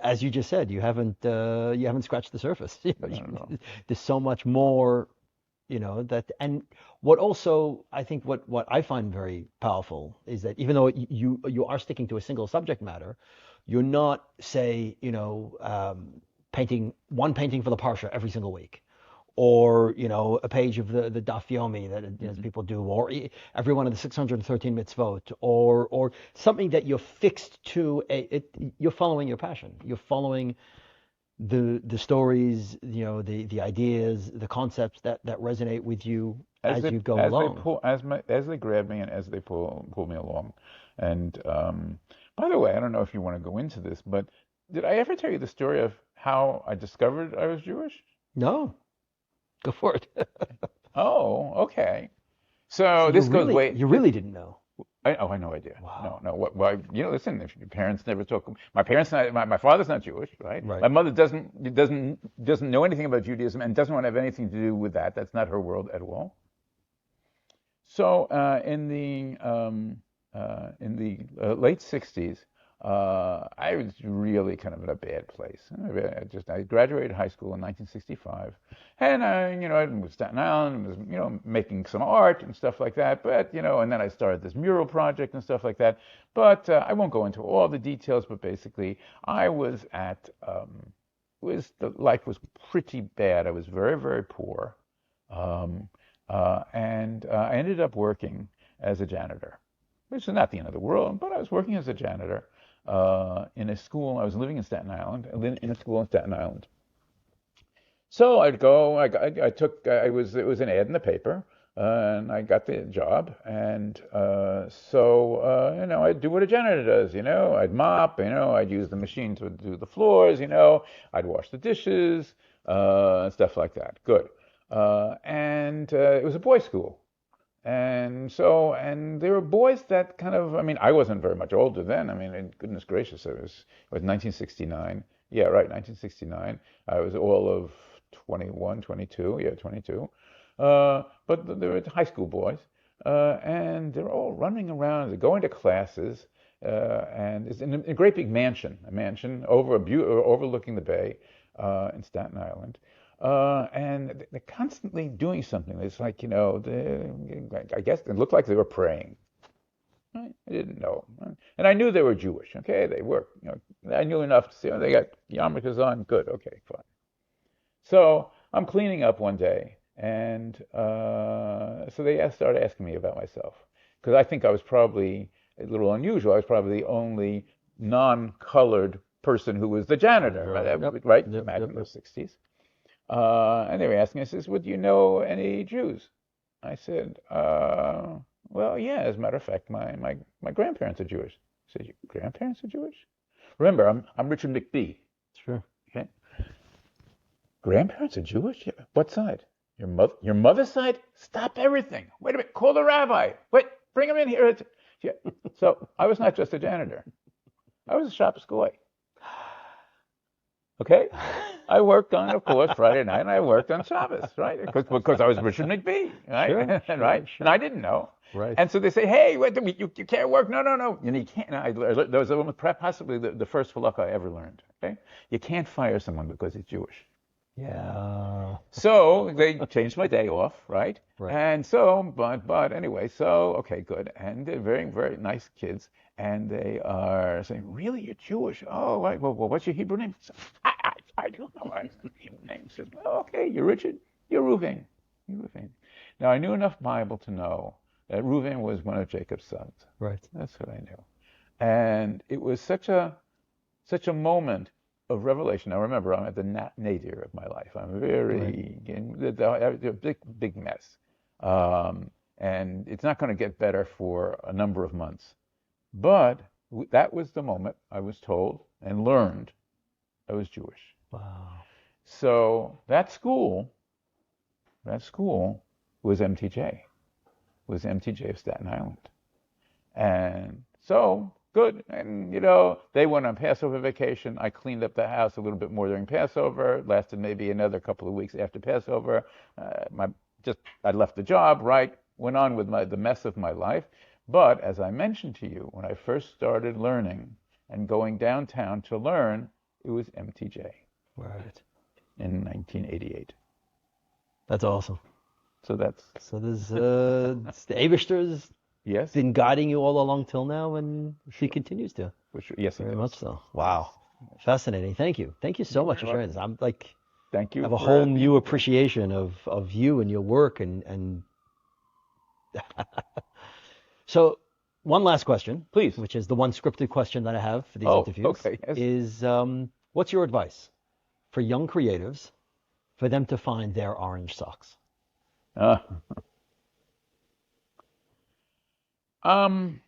as you just said, you haven't scratched the surface. Not at all. There's so much more, that, and what also I think what I find very powerful is that even though you are sticking to a single subject matter, you're not, say, painting one painting for the parsha every single week, or a page of the Daf Yomi that, as Hmm. people do, or every one of the 613 mitzvot, or something that you're fixed to. You're following your passion. You're following the stories, the ideas, the concepts that resonate with you As as they you go as they along. pull as they grab me and as they pull me along. And by the way, I don't know if you want to go into this, but did I ever tell you the story of how I discovered I was Jewish? No, go for it. Oh, okay. So So you this goes really way. you really didn't know. I no idea. No, Wow. no. Well, listen. If your parents never talk, my parents, my father's not Jewish, right? Right. My mother doesn't know anything about Judaism and doesn't want to have anything to do with that. That's not her world at all. So in the late '60s, I was really kind of in a bad place. I graduated high school in 1965, and I moved to Staten Island, was making some art and stuff like that. But and then I started this mural project and stuff like that. But I won't go into all the details. But basically, I was at the life was pretty bad. I was very, very poor. and I ended up working as a janitor, which is not the end of the world, but I was working as a janitor in a school. I was living in Staten Island, in a school in Staten Island. So I'd go. I took. It was an ad in the paper, and I got the job. And I'd do what a janitor does. I'd mop. I'd use the machine to do the floors. I'd wash the dishes, stuff like that. Good. And It was a boys' school. And there were boys that kind of, I mean, I wasn't very much older then. I mean, goodness gracious, it was 1969. Yeah, right, 1969. I was all of 21, 22. Yeah, 22. But they were high school boys. And they're all running around, they're going to classes, and it's in a great big mansion, overlooking the bay in Staten Island. And they're constantly doing something. It's like, I guess it looked like they were praying. I didn't know. And I knew they were Jewish. Okay, they were. I knew enough to say, oh, they got yarmulkes on. Good. Okay, fine. So I'm cleaning up one day, and so they started asking me about myself. Because I think I was probably a little unusual. I was probably the only non-colored person who was the janitor, Yep. right? Yep. Back Yep. in the 60s. And they were asking, I says, would you know any Jews? I said, well, yeah, as a matter of fact, my grandparents are Jewish. I said, your grandparents are Jewish? Remember, I'm Richard McBee. Sure. Okay. Grandparents are Jewish? Yeah. What side? Your mother's side? Stop everything. Wait a minute, call the rabbi. Wait, bring him in here. Yeah. So I was not just a janitor. I was a Shabbos goy. Okay? I worked on, of course, Friday night, and I worked on Shabbos, right? Because I was Richard McBee, right? Sure, Right? sure. And I didn't know. Right. And so they say, hey, wait, you can't work. No, no, no. You can't. There was possibly the first halakha I ever learned. Okay? You can't fire someone because he's Jewish. Yeah. So they changed my day off, right? Right. And so, but anyway, so, okay, good. And they're very, very nice kids. And they are saying, really, you're Jewish? Oh, right. Well, what's your Hebrew name? I don't know my Hebrew name. Says, well, okay, you're Richard. You're Reuven. You're Reuven. Now, I knew enough Bible to know that Reuven was one of Jacob's sons. Right. That's what I knew. And it was such a moment of revelation. Now remember, I'm at the nadir of my life. I'm very a big mess, and it's not going to get better for a number of months. But that was the moment I was told and learned I was Jewish. Wow. So that school was MTJ, was MTJ of Staten Island, and so. Good. And, they went on Passover vacation. I cleaned up the house a little bit more during Passover. It lasted maybe another couple of weeks after Passover. I left the job, right? Went on with the mess of my life. But as I mentioned to you, when I first started learning and going downtown to learn, it was MTJ Right. in 1988. That's awesome. So that's, So there's the Abishter's yes, been guiding you all along till now, and she continues to. yes, it Very is. much so. Wow. Fascinating. Thank you. Thank you so much for sharing this. I'm like, Thank you. have a for whole being new here. appreciation of you and your work and so one last question, Please. which is the one scripted question that I have for these Oh, interviews, okay, yes. is what's your advice for young creatives for them to find their orange socks? Uh, um,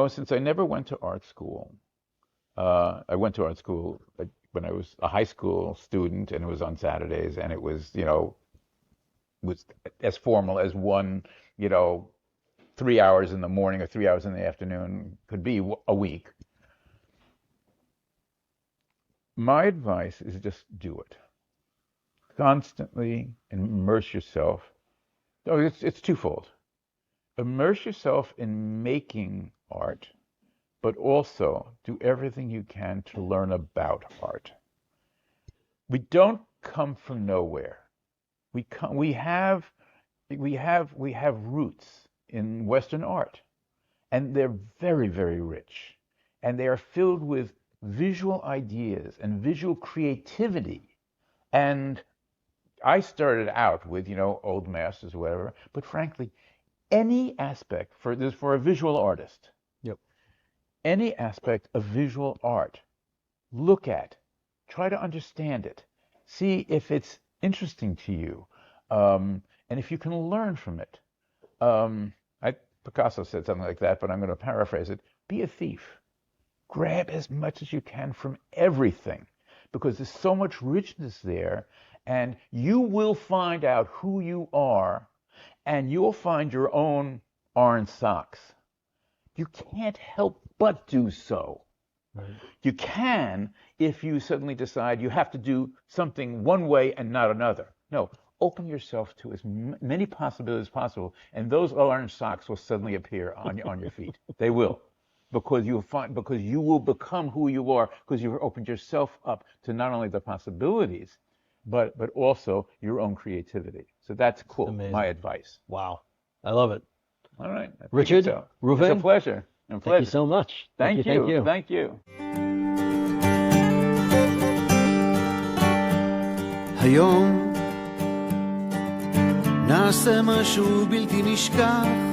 since I never went to art school, I went to art school when I was a high school student, and it was on Saturdays, and it was, was as formal as one, 3 hours in the morning or 3 hours in the afternoon could be a week. My advice is just do it. Constantly immerse yourself. Oh, it's twofold. Immerse yourself in making art, but also do everything you can to learn about art. We don't come from nowhere. We have roots in Western art, and they're very, very rich, and they are filled with visual ideas and visual creativity, and I started out with, old masters or whatever, but frankly, any aspect for a visual artist, Yep. any aspect of visual art, look at, try to understand it, see if it's interesting to you, and if you can learn from it. Picasso said something like that, but I'm going to paraphrase it. Be a thief. Grab as much as you can from everything, because there's so much richness there, and you will find out who you are, and you'll find your own orange socks. You can't help but do so. Right. You can if you suddenly decide you have to do something one way and not another. No, open yourself to as many possibilities as possible, and those orange socks will suddenly appear on your feet. They will, because you will become who you are, because you've opened yourself up to not only the possibilities, but also your own creativity. So that's cool. Amazing. My advice. Wow. I love it. All right. Richard, so. Reuven, it's a pleasure. Thank you so much. Thank you. Thank you. היום נעשה משהו בלתי נשכח